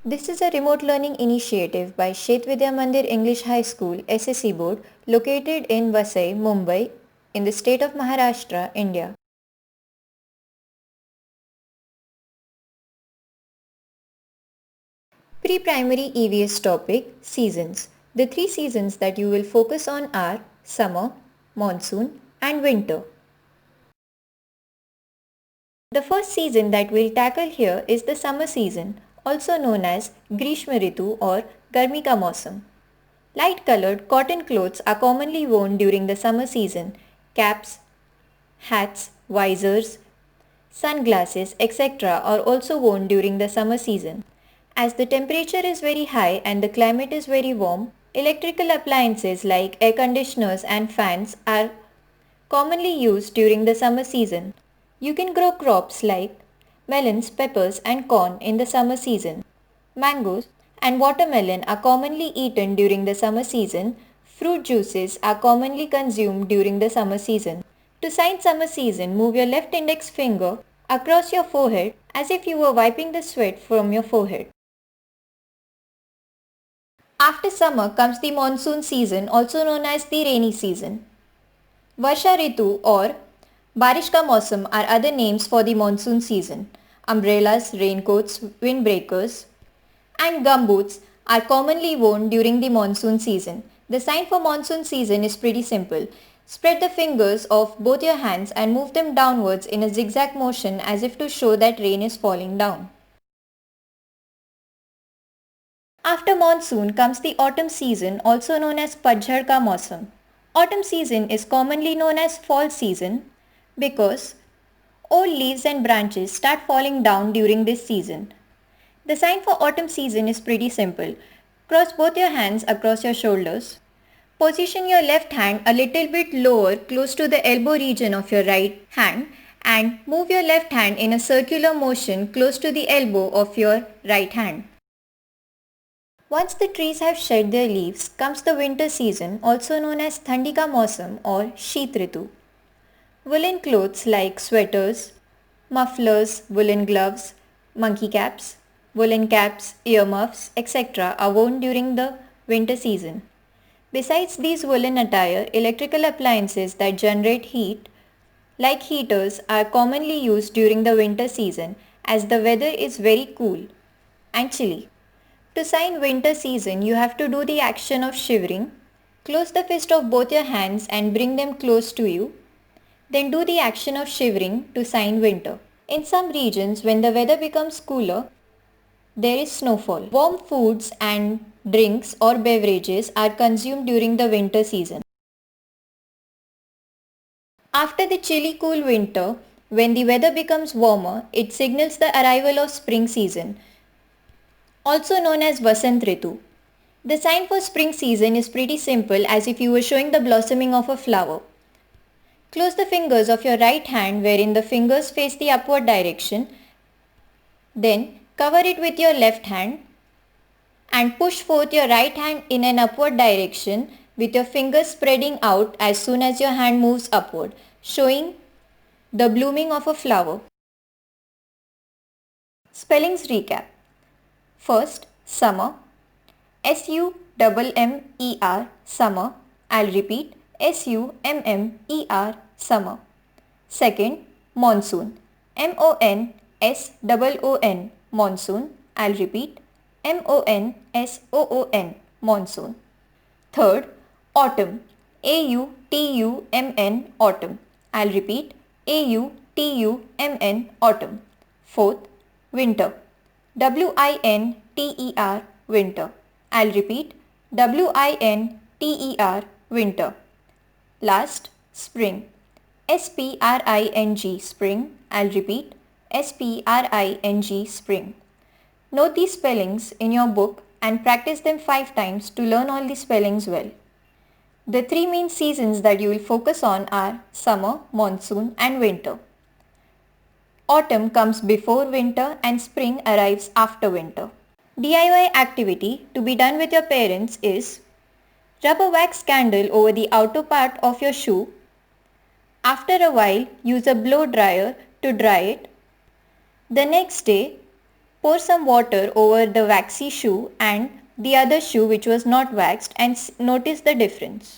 This is a remote learning initiative by Shet Vidya Mandir English High School SSC Board located in Vasai, Mumbai in the state of Maharashtra, India. Pre-primary EVS topic Seasons. The three seasons that you will focus on are summer, monsoon and winter. The first season that we'll tackle here is the summer season, also known as Grishma Ritu or Garmi ka Mausam. Light colored cotton clothes are commonly worn during the summer season. Caps, hats, visors, sunglasses, etc. are also worn during the summer season. As the temperature is very high and the climate is very warm, electrical appliances like air conditioners and fans are commonly used during the summer season. You can grow crops like melons, peppers and corn in the summer season. Mangoes and watermelon are commonly eaten during the summer season. Fruit juices are commonly consumed during the summer season. To sign summer season, move your left index finger across your forehead as if you were wiping the sweat from your forehead. After summer comes the monsoon season, also known as the rainy season. Varsha Ritu or Barish ka Mausam are other names for the monsoon season. Umbrellas, raincoats, windbreakers and gumboots are commonly worn during the monsoon season. The sign for monsoon season is pretty simple. Spread the fingers of both your hands and move them downwards in a zigzag motion as if to show that rain is falling down. After monsoon comes the autumn season, also known as Padjhar ka Mausam. Autumn season is commonly known as fall season because old leaves and branches start falling down during this season. The sign for autumn season is pretty simple. Cross both your hands across your shoulders. Position your left hand a little bit lower close to the elbow region of your right hand and move your left hand in a circular motion close to the elbow of your right hand. Once the trees have shed their leaves comes the winter season, also known as Thandi ka Mausam or Sheet Ritu. Woolen clothes like sweaters, mufflers, woolen gloves, monkey caps, earmuffs, etc. are worn during the winter season. Besides these woolen attire, electrical appliances that generate heat, like heaters, are commonly used during the winter season as the weather is very cool and chilly. To sign winter season, you have to do the action of shivering. Close the fist of both your hands and bring them close to you. Then do the action of shivering to sign winter. In some regions, when the weather becomes cooler, there is snowfall. Warm foods and drinks or beverages are consumed during the winter season. After the chilly cool winter, when the weather becomes warmer, it signals the arrival of spring season, also known as Vasant Ritu. The sign for spring season is pretty simple, as if you were showing the blossoming of a flower. Close the fingers of your right hand wherein the fingers face the upward direction. Then cover it with your left hand and push forth your right hand in an upward direction with your fingers spreading out as soon as your hand moves upward, showing the blooming of a flower. Spellings recap. First, summer. SUMMER, summer. I'll repeat, SUMMER, summer. Second, monsoon. MONSOON, monsoon. I'll repeat, MONSOON, monsoon. Third, autumn. AUTUMN, autumn. I'll repeat, AUTUMN, autumn. Fourth, winter. WINTER, winter. I'll repeat, WINTER, winter. Last, spring. SPRING, spring. I'll repeat, SPRING, spring. Note these spellings in your book and practice them 5 times to learn all the spellings well. The 3 main seasons that you will focus on are summer, monsoon and winter. Autumn comes before winter and spring arrives after winter. DIY activity to be done with your parents is: rub a wax candle over the outer part of your shoe. After a while, use a blow dryer to dry it. The next day, Pour some water over the waxy shoe and the other shoe which was not waxed and notice the difference.